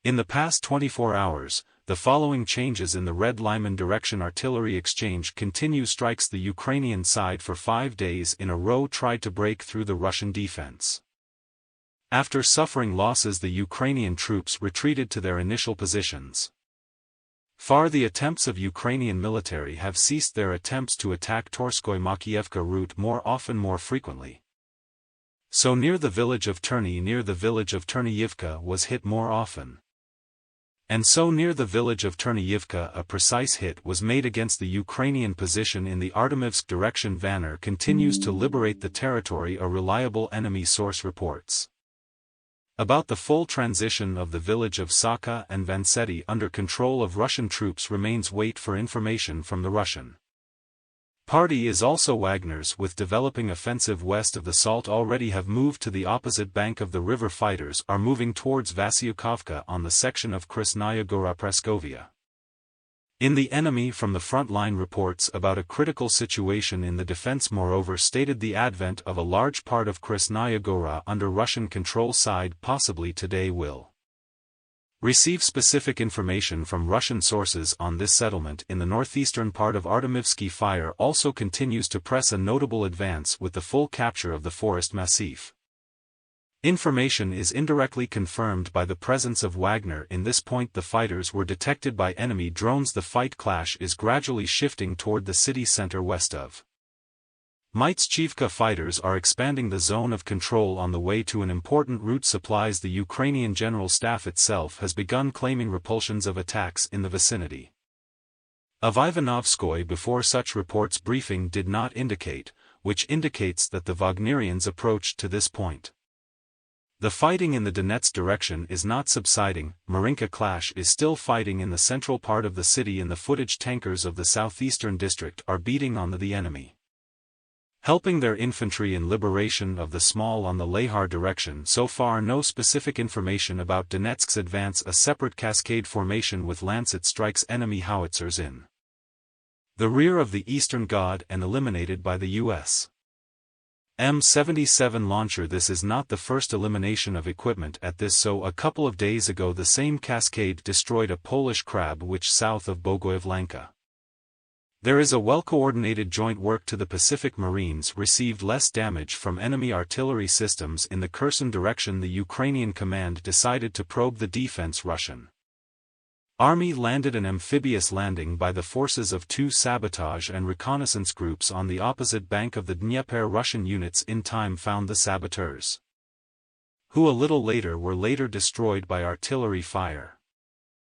In the past 24 hours, the following changes in the Red Lyman direction artillery exchange continue. Strikes the Ukrainian side for 5 days in a row tried to break through the Russian defense. After suffering losses, the Ukrainian troops retreated to their initial positions. Far the attempts of Ukrainian military have ceased. Their attempts to attack Torskoy-Makievka route more often more frequently. So near the village of Terniyivka was hit more often. And so near the village of Terniyivka a precise hit was made against the Ukrainian position in the Artemivsk direction. Vanner continues to liberate the territory, a reliable enemy source reports. About the full transition of the village of Saka and Vanseti under control of Russian troops remains. Wait for information from the Russian party is also Wagner's, with developing offensive west of the Salt already have moved to the opposite bank of the river. Fighters are moving towards Vasyukovka on the section of Krasnaya Gora-Praskovia. In the enemy from the front line reports about a critical situation in the defense. Moreover stated the advent of a large part of Krasnaya Gora under Russian control side possibly today will receive specific information from Russian sources on this settlement in the northeastern part of Artemivsky. Fire also continues to press a notable advance with the full capture of the forest massif. Information is indirectly confirmed by the presence of Wagner in this point. The fighters were detected by enemy drones. The fight clash is gradually shifting toward the city center west of Maitschivka. Fighters are expanding the zone of control on the way to an important route. Supplies. The Ukrainian General Staff itself has begun claiming repulsions of attacks in the vicinity of Ivanovskoye before such reports. Briefing did not indicate, which indicates that the Wagnerians approached to this point. The fighting in the Donetsk direction is not subsiding. Marinka clash is still fighting in the central part of the city. In the footage, tankers of the southeastern district are beating on the enemy, helping their infantry in liberation of the Small on the Lehar direction. So far no specific information about Donetsk's advance. A separate cascade formation with Lancet strikes enemy howitzers in the rear of the Eastern God and eliminated by the U.S. M77 launcher. This is not the first elimination of equipment at this. So a couple of days ago the same cascade destroyed a Polish Crab which south of Bogoyevlanka. There is a well-coordinated joint work to the Pacific. Marines received less damage from enemy artillery systems in the Kherson direction. The Ukrainian command decided to probe the defense. Russian Army landed an amphibious landing by the forces of 2 sabotage and reconnaissance groups on the opposite bank of the Dnieper. Russian units in time found the saboteurs, who a little later were destroyed by artillery fire.